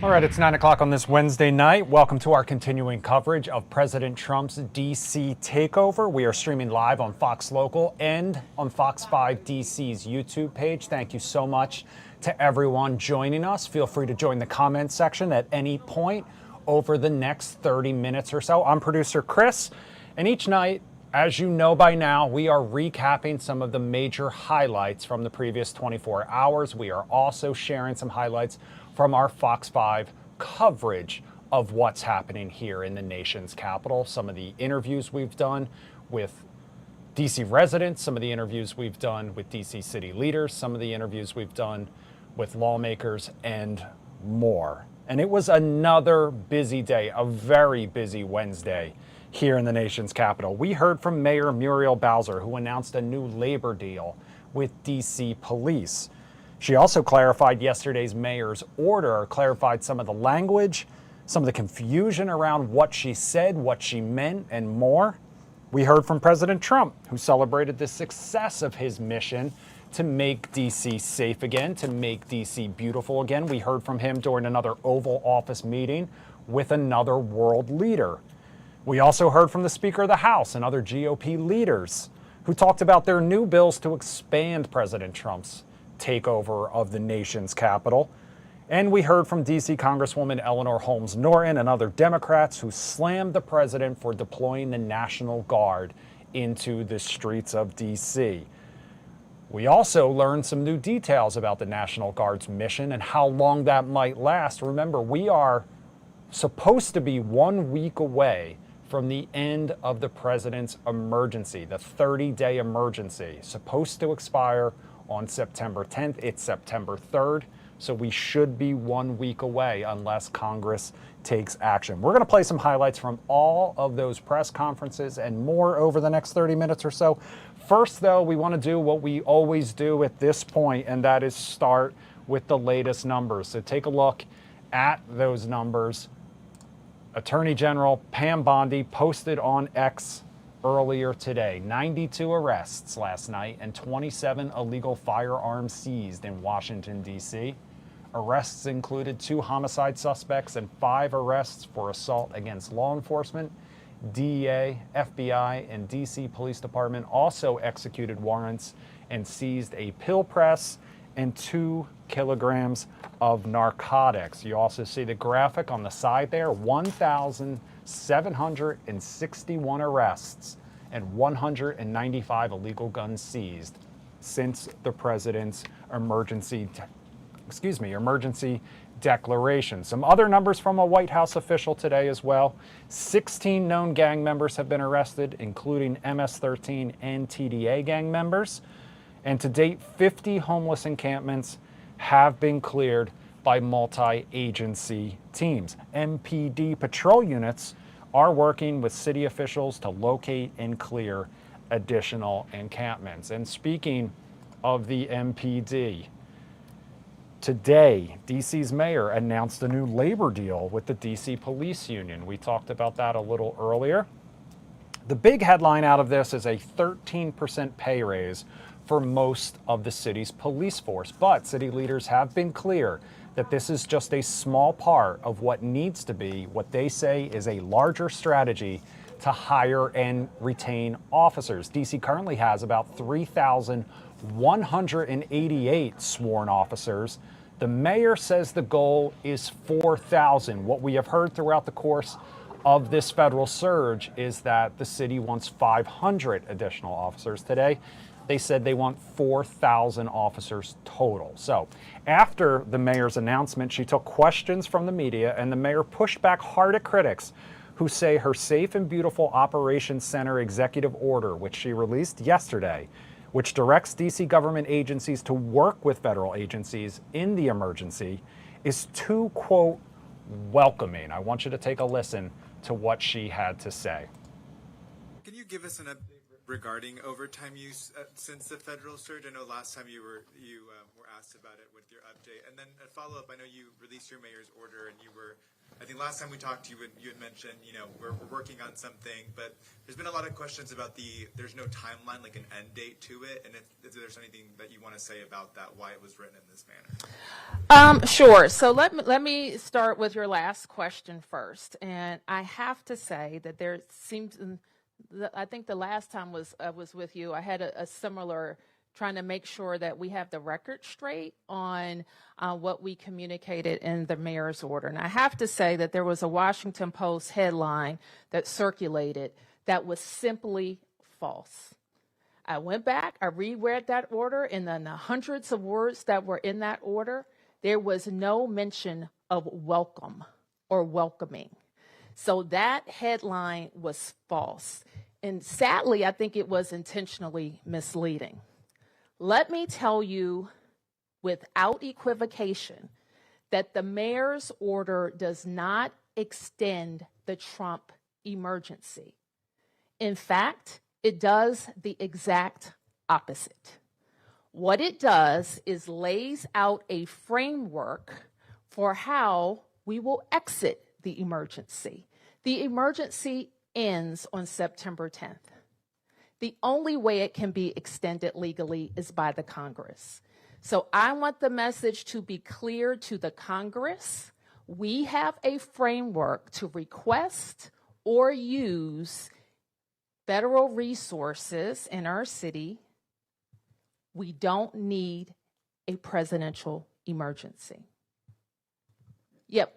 All right, it's 9 o'clock on this Wednesday night. Welcome to our continuing coverage of President Trump's D.C. takeover. We are streaming live on Fox Local and on Fox 5 DC's YouTube page. Thank you so much to everyone joining us. Feel free to join the comment section at any point over the next 30 minutes or so. I'm producer Chris, and each night, as you know by now, we are recapping some of the major highlights from the previous 24 hours. We are also sharing some highlights from our Fox 5 coverage of what's happening here in the nation's capital. Some of the interviews we've done with DC residents, some of the interviews we've done with DC city leaders, some of the interviews we've done with lawmakers, and more. And it was another busy day, a very busy Wednesday here in the nation's capital. We heard from Mayor Muriel Bowser, who announced a new labor deal with DC police. She also clarified yesterday's mayor's order, clarified some of the language, some of the confusion around what she said, what she meant, and more. We heard from President Trump, who celebrated the success of his mission to make DC safe again, to make DC beautiful again. We heard from him during another Oval Office meeting with another world leader. We also heard from the Speaker of the House and other GOP leaders who talked about their new bills to expand President Trump's takeover of the nation's capital. And we heard from DC Congresswoman Eleanor Holmes Norton and other Democrats who slammed the president for deploying the National Guard into the streets of DC. We also learned some new details about the National Guard's mission and how long that might last. Remember, we are supposed to be 1 week away from the end of the president's emergency, the 30-day emergency, supposed to expire on September 10th. It's September 3rd, so we should be 1 week away unless Congress takes action. We're going to play some highlights from all of those press conferences and more over the next 30 minutes or so. First, though, we want to do what we always do at this point, and that is start with the latest numbers. So take a look at those numbers. Attorney General Pam Bondi posted on X earlier today, 92 arrests last night and 27 illegal firearms seized in Washington, D.C. Arrests included 2 homicide suspects and 5 arrests for assault against law enforcement. DEA, FBI, and D.C. Police Department also executed warrants and seized a pill press and 2 kilograms of narcotics. You also see the graphic on the side there, 1,761 arrests and 195 illegal guns seized since the president's emergency declaration. Some other numbers from a White House official today as well. 16 known gang members have been arrested, including MS-13 and TDA gang members. And to date, 50 homeless encampments have been cleared by multi-agency teams. MPD patrol units are working with city officials to locate and clear additional encampments. And speaking of the MPD, today, DC's mayor announced a new labor deal with the DC Police Union. We talked about that a little earlier. The big headline out of this is a 13% pay raise for most of the city's police force. But city leaders have been clear that this is just a small part of what needs to be what they say is a larger strategy to hire and retain officers. DC currently has about 3,188 sworn officers. The mayor says the goal is 4,000. What we have heard throughout the course of this federal surge is that the city wants 500 additional officers. Today, they said they want 4,000 officers total. So after the mayor's announcement, she took questions from the media, and the mayor pushed back hard at critics who say her Safe and Beautiful Operations Center executive order, which she released yesterday, which directs DC government agencies to work with federal agencies in the emergency, is too, quote, welcoming. I want you to take a listen to what she had to say. Can you give us an update regarding overtime use since the federal surge. I know last time you were asked about it with your update. And then a follow-up, I know you released your mayor's order, and I think last time we talked to you, you had mentioned, we're working on something, but there's been a lot of questions about there's no timeline, like an end date to it, and if there's anything that you want to say about that, why it was written in this manner. Sure. So let me start with your last question first. And I have to say that there seems, I think the last time I was with you, I had a similar, trying to make sure that we have the record straight on what we communicated in the mayor's order. And I have to say that there was a Washington Post headline that circulated that was simply false. I went back, I reread that order, and then the hundreds of words that were in that order, there was no mention of welcome or welcoming. So that headline was false. And sadly, I think it was intentionally misleading. Let me tell you without equivocation that the mayor's order does not extend the Trump emergency. In fact, it does the exact opposite. What it does is lays out a framework for how we will exit the emergency. The emergency ends on September 10th. The only way it can be extended legally is by the Congress. So I want the message to be clear to the Congress. We have a framework to request or use federal resources in our city. We don't need a presidential emergency. Yep.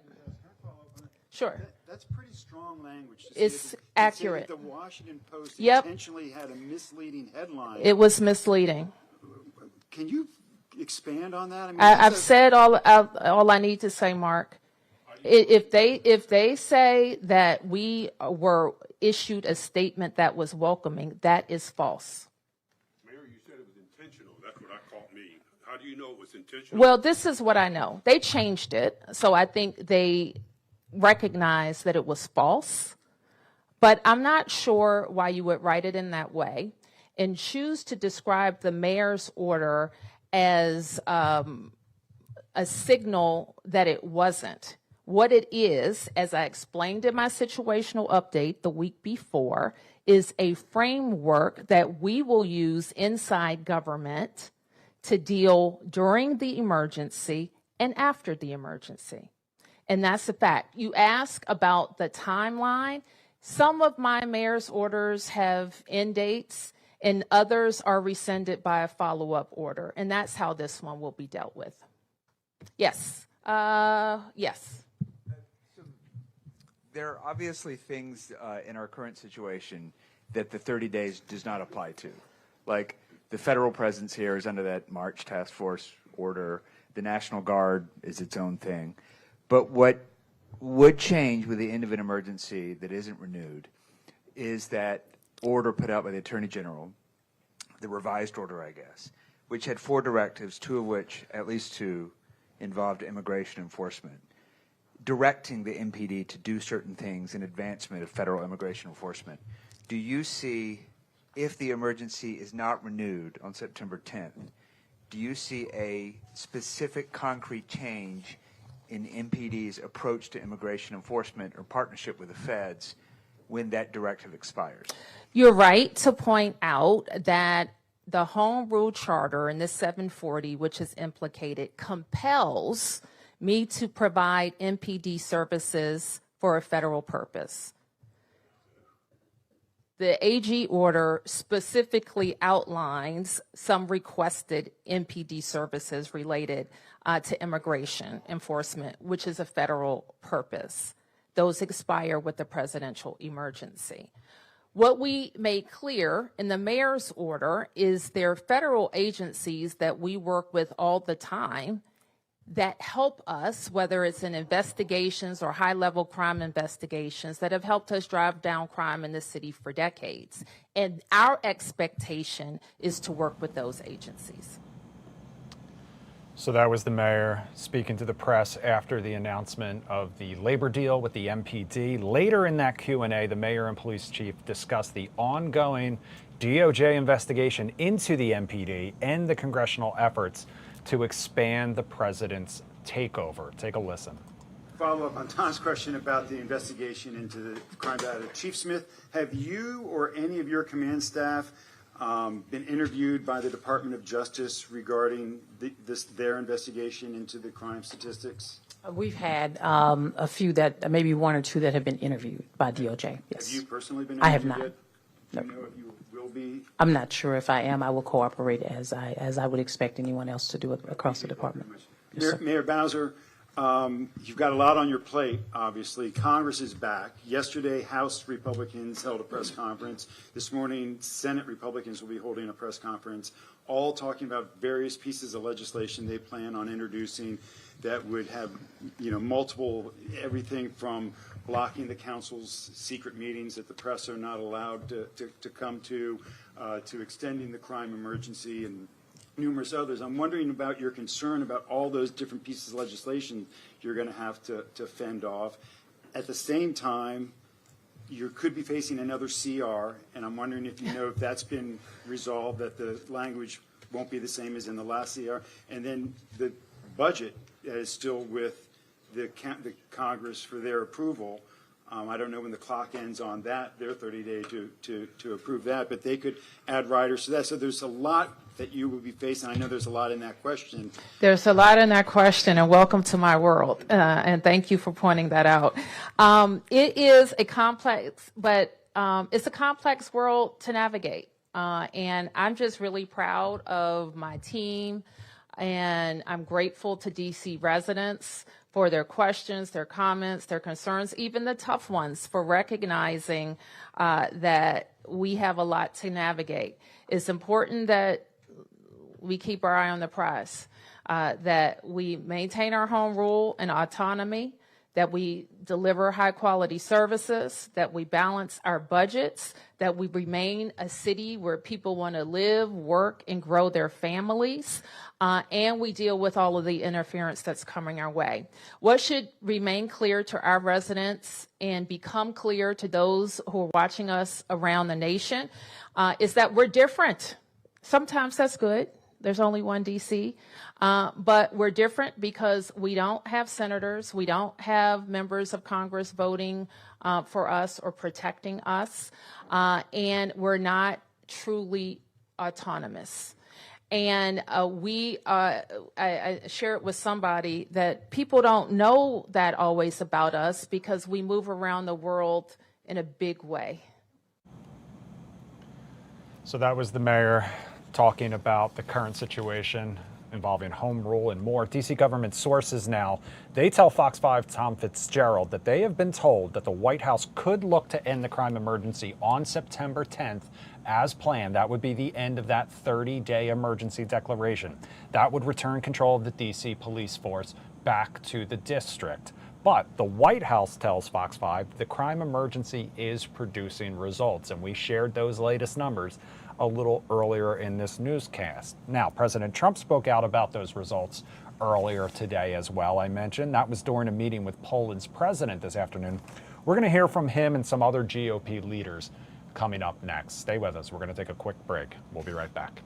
Sure. That's pretty strong language. It's accurate. The Washington Post intentionally had a misleading headline. It was misleading. Can you expand on that? I mean, I've said all I need to say, Mark. If they say that we were issued a statement that was welcoming, that is false. Mayor, you said it was intentional. That's what I caught me. How do you know it was intentional? Well, this is what I know. They changed it, so I think they recognized that it was false. But I'm not sure why you would write it in that way and choose to describe the mayor's order as a signal that it wasn't. What it is, as I explained in my situational update the week before, is a framework that we will use inside government to deal during the emergency and after the emergency. And that's the fact. You ask about the timeline. Some of my mayor's orders have end dates, and others are rescinded by a follow-up order. And that's how this one will be dealt with. Yes. Yes. There are obviously things in our current situation that the 30 days does not apply to. Like the federal presence here is under that March task force order. The National Guard is its own thing. But what would change with the end of an emergency that isn't renewed is that order put out by the Attorney General, the revised order, I guess, which had 4 directives, 2 of which, at least 2, involved immigration enforcement, directing the MPD to do certain things in advancement of federal immigration enforcement. Do you see, if the emergency is not renewed on September 10th, do you see a specific concrete change in MPD's approach to immigration enforcement or partnership with the feds when that directive expires? You're right to point out that the Home Rule Charter in this 740, which is implicated, compels me to provide MPD services for a federal purpose. The AG order specifically outlines some requested MPD services related to immigration enforcement, which is a federal purpose. Those expire with the presidential emergency. What we made clear in the mayor's order is there are federal agencies that we work with all the time that help us, whether it's in investigations or high-level crime investigations, that have helped us drive down crime in the city for decades. And our expectation is to work with those agencies. So that was the mayor speaking to the press after the announcement of the labor deal with the MPD. Later in that Q&A, the mayor and police chief discussed the ongoing DOJ investigation into the MPD and the congressional efforts to expand the president's takeover. Take a listen. Follow up on Tom's question about the investigation into the crime battery. Chief Smith, have you or any of your command staff been interviewed by the Department of Justice regarding their investigation into the crime statistics? We've had a few that, maybe one or two that have been interviewed by DOJ. Yes. Have you personally been interviewed I have not. yet? Do you know if you will be? I'm not sure if I am. I will cooperate as I would expect anyone else to do it across the department. Yes, Mayor Bowser, you've got a lot on your plate, obviously. Congress is back. Yesterday, House Republicans held a press conference. This morning, Senate Republicans will be holding a press conference, all talking about various pieces of legislation they plan on introducing that would have, multiple, everything from blocking the council's secret meetings that the press are not allowed to come to extending the crime emergency and numerous others. I'm wondering about your concern about all those different pieces of legislation you're going to have to fend off. At the same time, you could be facing another CR, and I'm wondering if you know if that's been resolved, that the language won't be the same as in the last CR. And then the budget is still with the Congress for their approval. I don't know when the clock ends on that, their 30-day to approve that, but they could add riders to that. So there's a lot that you will be facing. I know there's a lot in that question. There's a lot in that question, and welcome to my world. And thank you for pointing that out. It is a complex, but it's a complex world to navigate. And I'm just really proud of my team, and I'm grateful to DC residents for their questions, their comments, their concerns, even the tough ones, for recognizing that we have a lot to navigate. It's important that we keep our eye on the prize, that we maintain our home rule and autonomy, that we deliver high-quality services, that we balance our budgets, that we remain a city where people want to live, work, and grow their families, and we deal with all of the interference that's coming our way. What should remain clear to our residents and become clear to those who are watching us around the nation is that we're different. Sometimes that's good. There's only one DC. But we're different because we don't have senators. We don't have members of Congress voting for us or protecting us. And we're not truly autonomous. And I share it with somebody that people don't know that always about us because we move around the world in a big way. So that was the mayor talking about the current situation involving home rule and more. DC government sources now, they tell Fox 5 Tom Fitzgerald that they have been told that the White House could look to end the crime emergency on September 10th as planned. That would be the end of that 30-day emergency declaration. That would return control of the DC police force back to the district. But the White House tells Fox 5 the crime emergency is producing results, and we shared those latest numbers a little earlier in this newscast. Now, President Trump spoke out about those results earlier today as well. I mentioned that was during a meeting with Poland's president this afternoon. We're going to hear from him and some other GOP leaders coming up next. Stay with us. We're going to take a quick break. We'll be right back.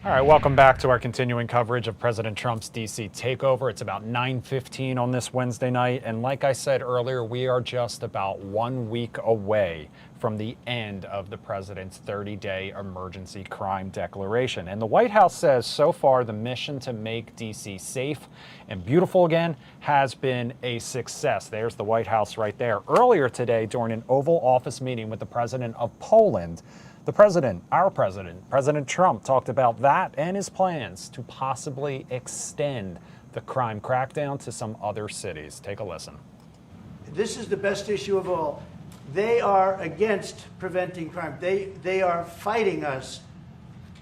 All right, welcome back to our continuing coverage of President Trump's D.C. takeover. It's about 9:15 on this Wednesday night, and like I said earlier, we are just about 1 week away from the end of the president's 30-day emergency crime declaration. And the White House says so far the mission to make D.C. safe and beautiful again has been a success. There's the White House right there. Earlier today, during an Oval Office meeting with the president of Poland, the president, our president, President Trump, talked about that and his plans to possibly extend the crime crackdown to some other cities. Take a listen. This is the best issue of all. They are against preventing crime. They are fighting us.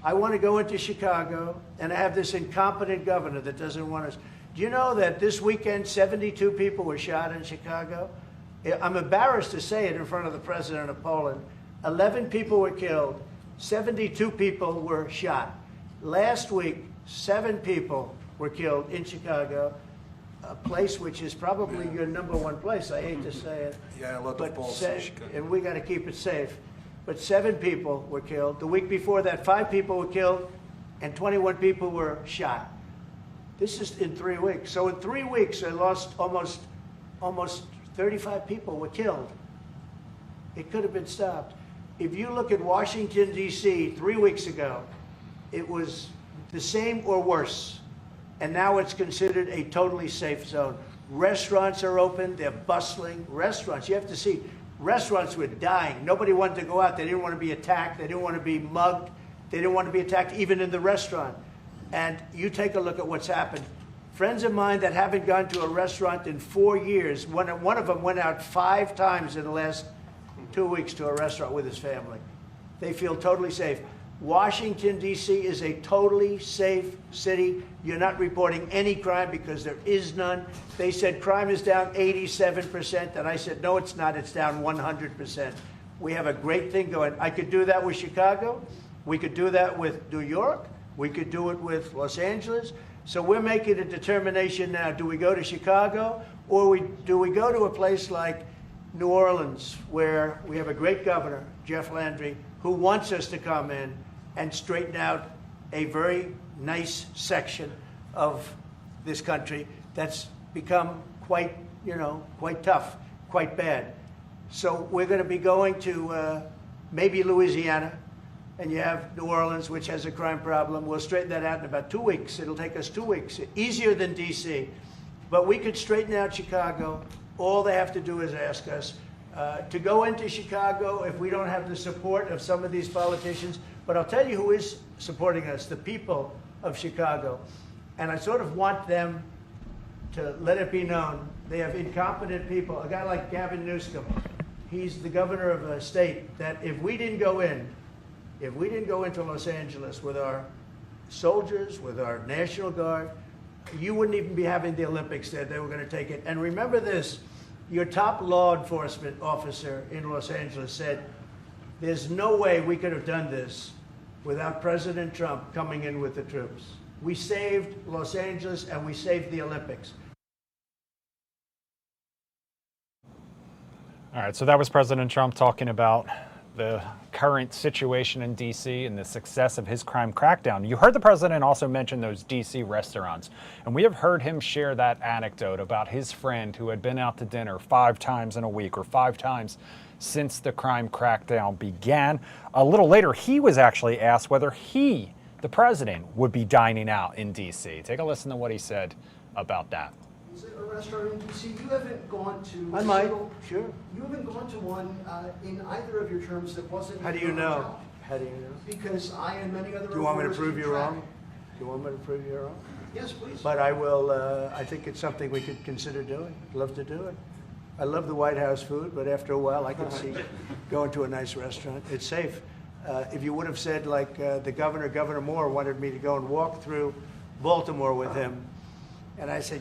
I want to go into Chicago, and I have this incompetent governor that doesn't want us. Do you know that this weekend 72 people were shot in Chicago? I'm embarrassed to say it in front of the president of Poland. 11 people were killed, 72 people were shot. Last week, 7 people were killed in Chicago, a place which is probably your number one place. I hate to say it. Yeah, a lot of balls in Chicago. And we got to keep it safe. But 7 people were killed. The week before that, 5 people were killed and 21 people were shot. This is in 3 weeks. So in 3 weeks, I lost almost 35 people were killed. It could have been stopped. If you look at Washington, D.C., 3 weeks ago, it was the same or worse. And now it's considered a totally safe zone. Restaurants are open. They're bustling. Restaurants, you have to see, restaurants were dying. Nobody wanted to go out. They didn't want to be attacked. They didn't want to be mugged. They didn't want to be attacked even in the restaurant. And you take a look at what's happened. Friends of mine that haven't gone to a restaurant in 4 years, one of them went out 5 times in the last 2 weeks to a restaurant with his family. They feel totally safe. Washington, D.C. is a totally safe city. You're not reporting any crime because there is none. They said crime is down 87%, and I said, no, it's not. It's down 100%. We have a great thing going. I could do that with Chicago. We could do that with New York. We could do it with Los Angeles. So we're making a determination now. Do we go to Chicago, or do we go to a place like New Orleans, where we have a great governor, Jeff Landry, who wants us to come in and straighten out a very nice section of this country that's become quite tough, quite bad. So we're going to be going to maybe Louisiana, and you have New Orleans, which has a crime problem. We'll straighten that out in about 2 weeks. It'll take us 2 weeks, easier than D.C. But we could straighten out Chicago. All they have to do is ask us to go into Chicago if we don't have the support of some of these politicians. But I'll tell you who is supporting us, the people of Chicago. And I sort of want them to let it be known. They have incompetent people. A guy like Gavin Newsom, he's the governor of a state that if we didn't go into Los Angeles with our soldiers, with our National Guard, you wouldn't even be having the Olympics there. They were going to take it. And remember this, your top law enforcement officer in Los Angeles said, there's no way we could have done this without President Trump coming in with the troops. We saved Los Angeles and we saved the Olympics. All right, so that was President Trump talking about the current situation in D.C. and the success of his crime crackdown. You heard the president also mention those D.C. restaurants, and we have heard him share that anecdote about his friend who had been out to dinner 5 times in a week or 5 times since the crime crackdown began. A little later, he was actually asked whether he, the president, would be dining out in D.C. Take a listen to what he said about that. Is it a restaurant in D.C.? You haven't gone to. I might, sure. You haven't gone to one in either of your terms that wasn't. How do you know? How do you know? Because I and many other. Do you want me to reporters prove keep you track. wrong? Do you want me to prove you wrong? Yes, please. But I will, I think it's something we could consider doing. Love to do it. I love the White House food, but after a while I can see going to a nice restaurant. It's safe. If you would have said like the Governor Moore wanted me to go and walk through Baltimore with him, and I said,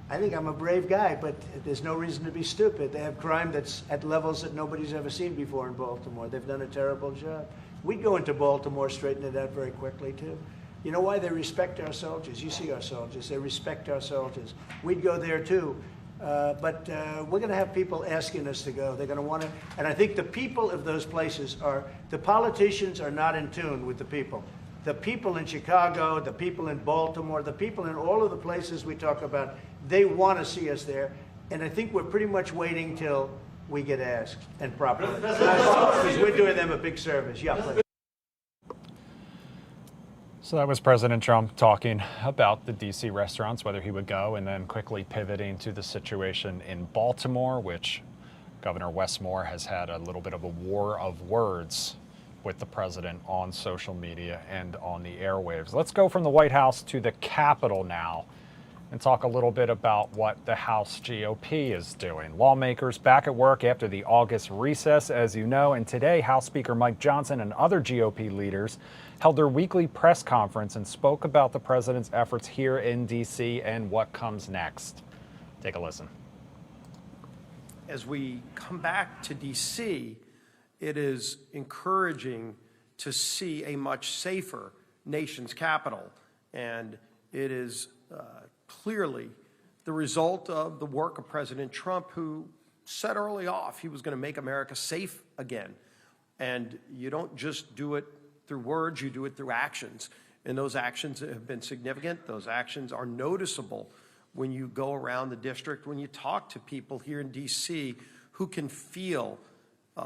I think I'm a brave guy, but there's no reason to be stupid. They have crime that's at levels that nobody's ever seen before in Baltimore. They've done a terrible job. We'd go into Baltimore, straighten it out very quickly, too. You know why? They respect our soldiers. You see our soldiers. They respect our soldiers. We'd go there, too. But we're going to have people asking us to go. They're going to want to. And I think the people of those places the politicians are not in tune with the people. the people in Chicago, the people in Baltimore, the people in all of the places we talk about, they want to see us there. And I think we're pretty much waiting till we get asked and properly. Because we're doing them a big service. Yeah, please. So that was President Trump talking about the D.C. restaurants, whether he would go, and then quickly pivoting to the situation in Baltimore, which Governor Wes Moore has had a little bit of a war of words with the president on social media and on the airwaves. Let's go from the White House to the Capitol now and talk a little bit about what the House GOP is doing. Lawmakers back at work after the August recess, as you know, and today House Speaker Mike Johnson and other GOP leaders held their weekly press conference and spoke about the president's efforts here in D.C. and what comes next. Take a listen. As we come back to D.C., it is encouraging to see a much safer nation's capital, and it is clearly the result of the work of President Trump, who said early off he was going to make America safe again. And you don't just do it through words, you do it through actions. And those actions have been significant. Those actions are noticeable when you go around the district, when you talk to people here in D.C. who can feel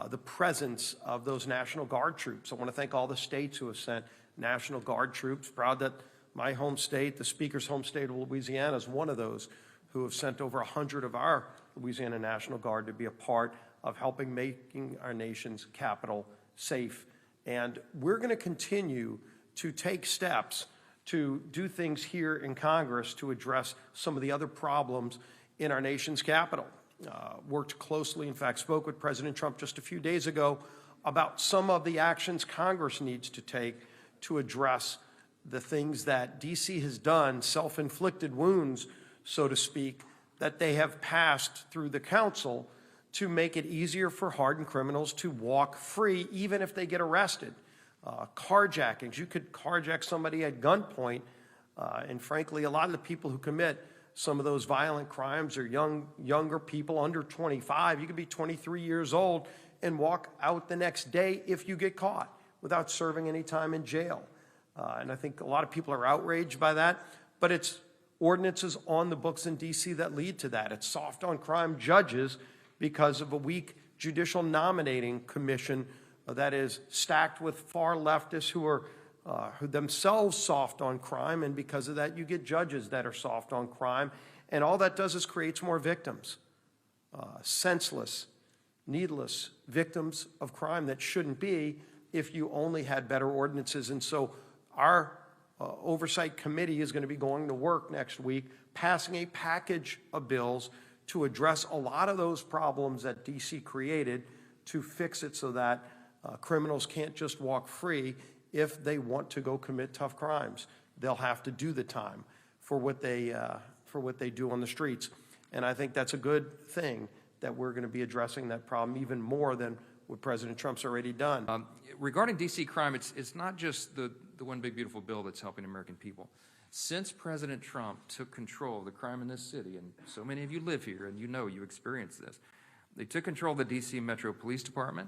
the presence of those National Guard troops. I want to thank all the states who have sent National Guard troops. Proud that my home state, the Speaker's home state of Louisiana, is one of those who have sent over 100 of our Louisiana National Guard to be a part of helping making our nation's capital safe. And we're going to continue to take steps to do things here in Congress to address some of the other problems in our nation's capital. Worked closely, in fact, spoke with President Trump just a few days ago about some of the actions Congress needs to take to address the things that D.C. has done, self-inflicted wounds, so to speak, that they have passed through the council to make it easier for hardened criminals to walk free, even if they get arrested. Carjackings, you could carjack somebody at gunpoint, and frankly, a lot of the people who commit some of those violent crimes are younger people under 25. You could be 23 years old and walk out the next day if you get caught without serving any time in jail. And I think a lot of people are outraged by that, but it's ordinances on the books in D.C. that lead to that. It's soft on crime judges because of a weak judicial nominating commission that is stacked with far leftists who are who themselves soft on crime, and because of that you get judges that are soft on crime, and all that does is creates more victims, senseless, needless victims of crime that shouldn't be if you only had better ordinances. And so our oversight committee is going to be going to work next week passing a package of bills to address a lot of those problems that D.C. created, to fix it so that criminals can't just walk free. If they want to go commit tough crimes, they'll have to do the time for what they do on the streets. And I think that's a good thing, that we're going to be addressing that problem even more than what President Trump's already done. Regarding D.C. crime, it's not just the one big beautiful bill that's helping American people. Since President Trump took control of the crime in this city, and so many of you live here and you experience this, they took control of the D.C. Metro Police Department,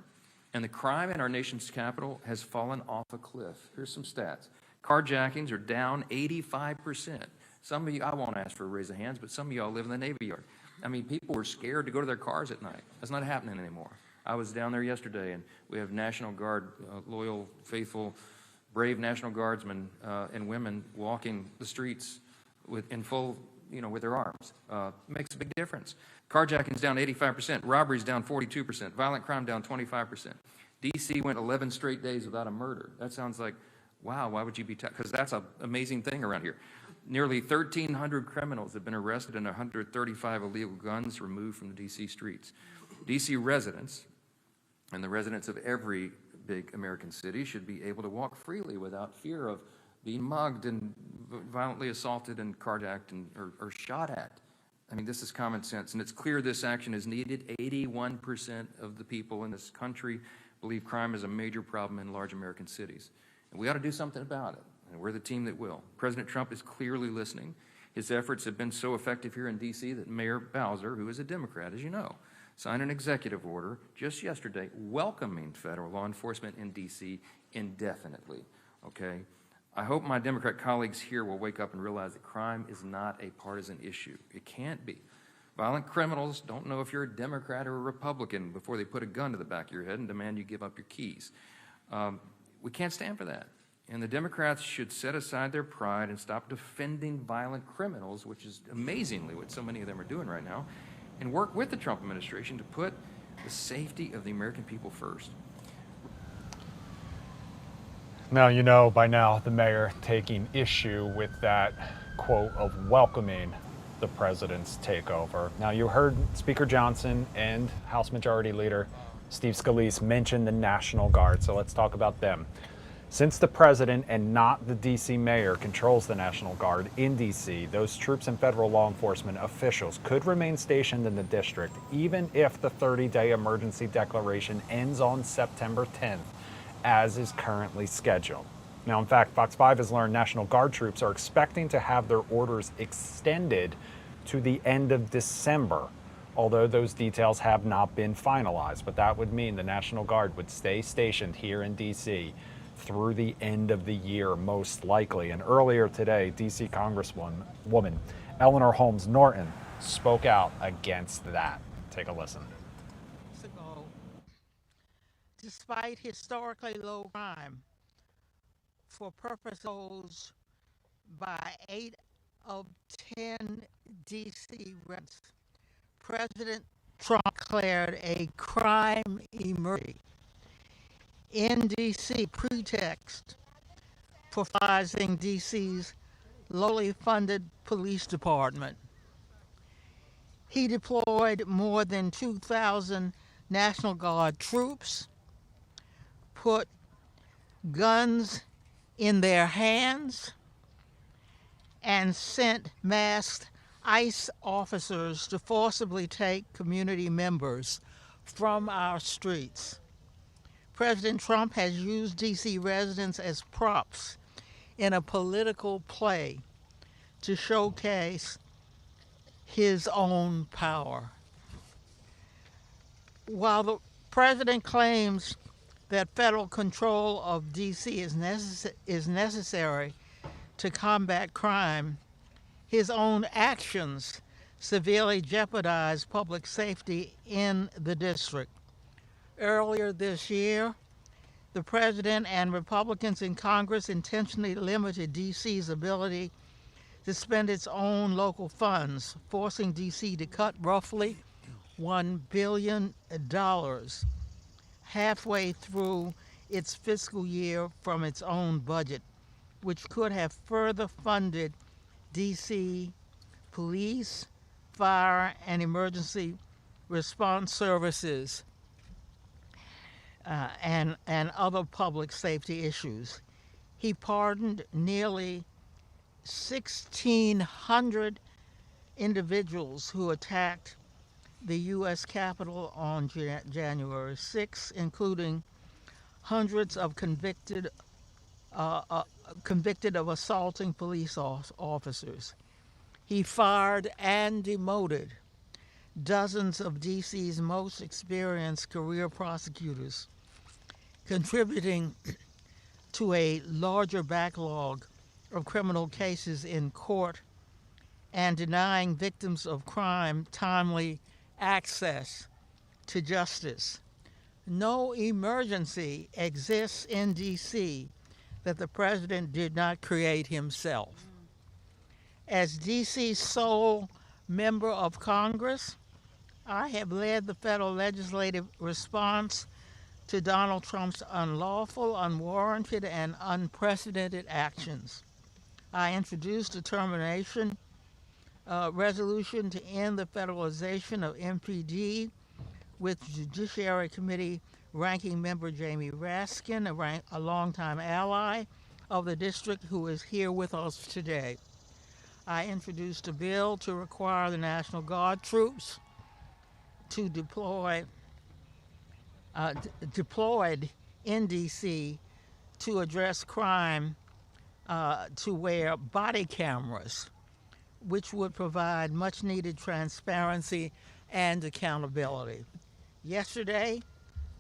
and the crime in our nation's capital has fallen off a cliff. Here's some stats. Carjackings are down 85%. Some of you, I won't ask for a raise of hands, but some of y'all live in the Navy Yard. I mean, people were scared to go to their cars at night. That's not happening anymore. I was down there yesterday, and we have National Guard, loyal, faithful, brave National Guardsmen and women walking the streets with their arms. Makes a big difference. Carjacking's down 85%. Robbery's down 42%. Violent crime down 25%. D.C. went 11 straight days without a murder. That sounds like, wow, why would you be? Because that's an amazing thing around here. Nearly 1,300 criminals have been arrested and 135 illegal guns removed from the D.C. streets. D.C. residents and the residents of every big American city should be able to walk freely without fear of being mugged and violently assaulted and carjacked or shot at. I mean, this is common sense, and it's clear this action is needed. 81% of the people in this country believe crime is a major problem in large American cities, and we ought to do something about it, and we're the team that will. President Trump is clearly listening. His efforts have been so effective here in D.C. that Mayor Bowser, who is a Democrat, as you know, signed an executive order just yesterday welcoming federal law enforcement in D.C. indefinitely, okay? I hope my Democrat colleagues here will wake up and realize that crime is not a partisan issue. It can't be. Violent criminals don't know if you're a Democrat or a Republican before they put a gun to the back of your head and demand you give up your keys. We can't stand for that. And the Democrats should set aside their pride and stop defending violent criminals, which is amazingly what so many of them are doing right now, and work with the Trump administration to put the safety of the American people first. Now, you know by now the mayor taking issue with that quote of welcoming the president's takeover. Now, you heard Speaker Johnson and House Majority Leader Steve Scalise mention the National Guard, so let's talk about them. Since the president and not the D.C. mayor controls the National Guard in D.C., those troops and federal law enforcement officials could remain stationed in the district even if the 30-day emergency declaration ends on September 10th, as is currently scheduled. Now, in fact, Fox 5 has learned National Guard troops are expecting to have their orders extended to the end of December, although those details have not been finalized. But that would mean the National Guard would stay stationed here in D.C. through the end of the year, most likely. And earlier today, D.C. Congresswoman Eleanor Holmes Norton spoke out against that. Take a listen. Despite historically low crime, for purposes by 8 of 10 D.C. residents, President Trump declared a crime emergency in D.C. pretext for financing D.C.'s lowly funded police department. He deployed more than 2,000 National Guard troops, put guns in their hands, and sent masked ICE officers to forcibly take community members from our streets. President Trump has used D.C. residents as props in a political play to showcase his own power. While the president claims that federal control of D.C. is necessary to combat crime, his own actions severely jeopardize public safety in the district. Earlier this year, the president and Republicans in Congress intentionally limited D.C.'s ability to spend its own local funds, forcing D.C. to cut roughly $1 billion halfway through its fiscal year from its own budget, which could have further funded D.C. police, fire, and emergency response services and other public safety issues. He pardoned nearly 1,600 individuals who attacked the U.S. Capitol on January 6, including hundreds of convicted of assaulting police officers. He fired and demoted dozens of D.C.'s most experienced career prosecutors, contributing to a larger backlog of criminal cases in court and denying victims of crime timely access to justice. No emergency exists in D.C. that the president did not create himself. As D.C.'s sole member of Congress, I have led the federal legislative response to Donald Trump's unlawful, unwarranted, and unprecedented actions. I introduced a termination resolution to end the federalization of MPD with Judiciary Committee Ranking Member Jamie Raskin, a longtime ally of the district who is here with us today. I introduced a bill to require the National Guard troops to deployed in D.C. to address crime to wear body cameras, which would provide much-needed transparency and accountability. Yesterday,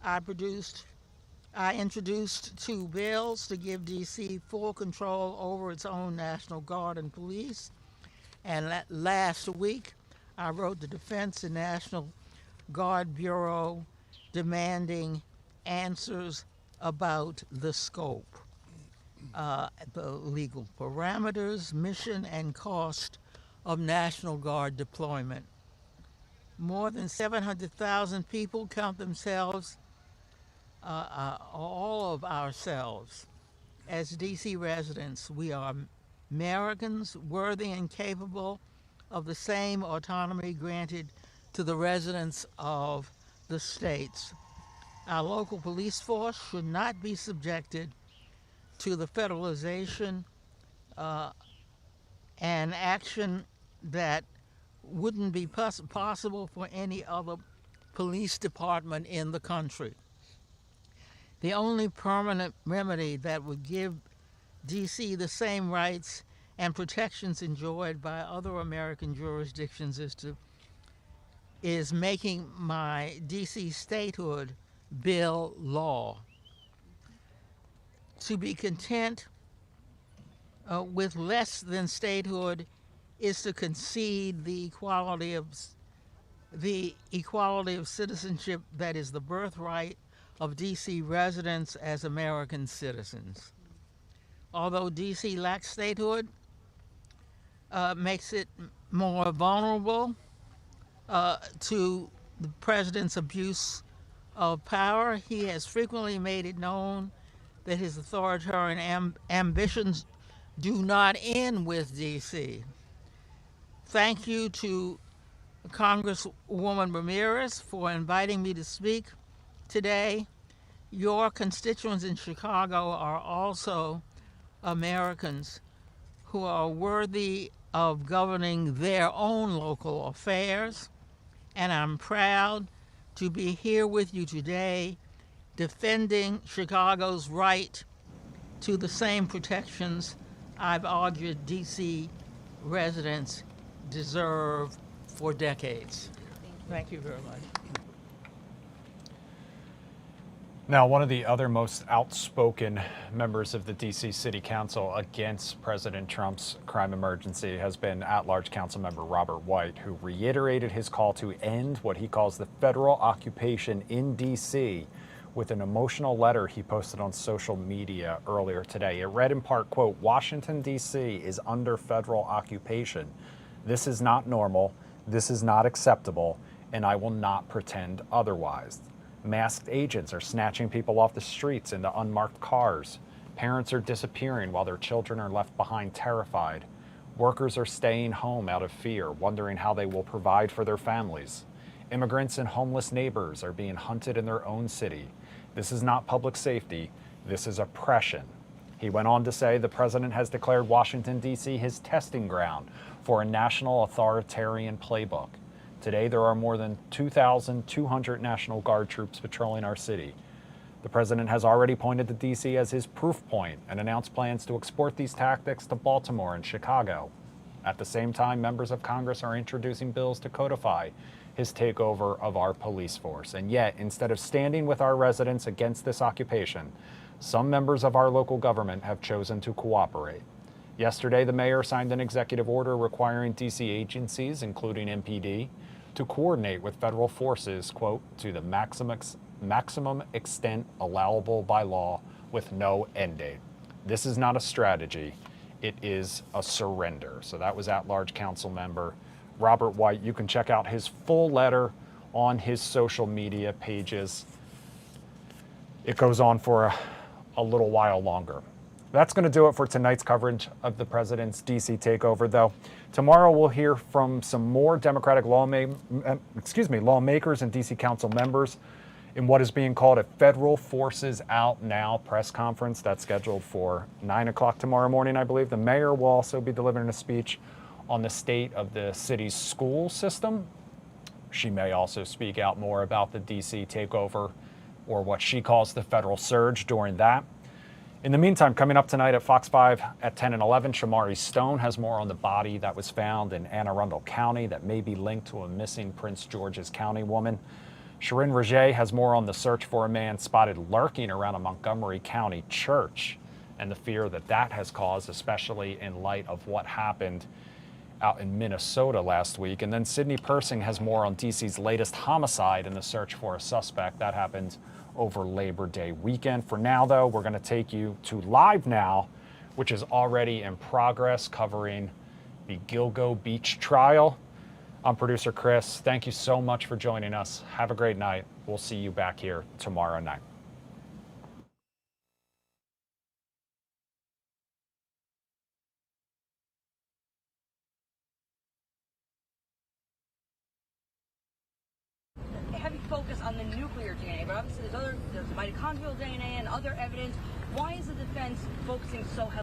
I produced I introduced 2 bills to give D.C. full control over its own National Guard and police. And last week, I wrote the Defense and National Guard Bureau demanding answers about the scope, the legal parameters, mission, and cost of National Guard deployment. More than 700,000 people count themselves, all of ourselves, as D.C. residents. We are Americans worthy and capable of the same autonomy granted to the residents of the states. Our local police force should not be subjected to the federalization and action that wouldn't be possible for any other police department in the country. The only permanent remedy that would give D.C. the same rights and protections enjoyed by other American jurisdictions is making my D.C. statehood bill law. To be content with less than statehood is to concede the equality of citizenship that is the birthright of D.C. residents as American citizens. Although D.C. lacks statehood, makes it more vulnerable to the president's abuse of power, he has frequently made it known that his authoritarian ambitions do not end with D.C. Thank you to Congresswoman Ramirez for inviting me to speak today. Your constituents in Chicago are also Americans who are worthy of governing their own local affairs, and I'm proud to be here with you today defending Chicago's right to the same protections I've argued D.C. residents deserve for decades. Thank you very much. Now, one of the other most outspoken members of the D.C. City Council against President Trump's crime emergency has been at-large Councilmember Robert White, who reiterated his call to end what he calls the federal occupation in D.C. with an emotional letter he posted on social media earlier today. It read in part, quote, "Washington, D.C. is under federal occupation. This is not normal. This is not acceptable, and I will not pretend otherwise. Masked agents are snatching people off the streets into unmarked cars. Parents are disappearing while their children are left behind terrified. Workers are staying home out of fear, wondering how they will provide for their families. Immigrants and homeless neighbors are being hunted in their own city. This is not public safety. This is oppression." He went on to say the president has declared Washington, D.C. his testing ground for a national authoritarian playbook. Today, there are more than 2,200 National Guard troops patrolling our city. The president has already pointed to D.C. as his proof point and announced plans to export these tactics to Baltimore and Chicago. At the same time, members of Congress are introducing bills to codify his takeover of our police force. And yet, instead of standing with our residents against this occupation, some members of our local government have chosen to cooperate. Yesterday, the mayor signed an executive order requiring D.C. agencies, including MPD, to coordinate with federal forces, quote, to the maximum extent allowable by law with no end date. This is not a strategy. It is a surrender. So that was at-large council member Robert White. You can check out his full letter on his social media pages. It goes on for a little while longer. That's going to do it for tonight's coverage of the president's D.C. takeover, though. Tomorrow we'll hear from some more Democratic lawmakers and D.C. Council members in what is being called a Federal Forces Out Now press conference. That's scheduled for 9 o'clock tomorrow morning, I believe. The mayor will also be delivering a speech on the state of the city's school system. She may also speak out more about the D.C. takeover, or what she calls the federal surge during that. In the meantime, coming up tonight at Fox 5 at 10 and 11, Shamari Stone has more on the body that was found in Anne Arundel County that may be linked to a missing Prince George's County woman. Sharon Roget has more on the search for a man spotted lurking around a Montgomery County church and the fear that that has caused, especially in light of what happened out in Minnesota last week. And then Sydney Persing has more on DC's latest homicide and the search for a suspect. That happened over Labor Day weekend. For now, though, we're going to take you to Live Now, which is already in progress, covering the Gilgo Beach trial. I'm producer Chris. Thank you so much for joining us. Have a great night. We'll see you back here tomorrow night. Heavy focus on the nuclear DNA, but obviously there's the mitochondrial DNA and other evidence. Why is the defense focusing so heavily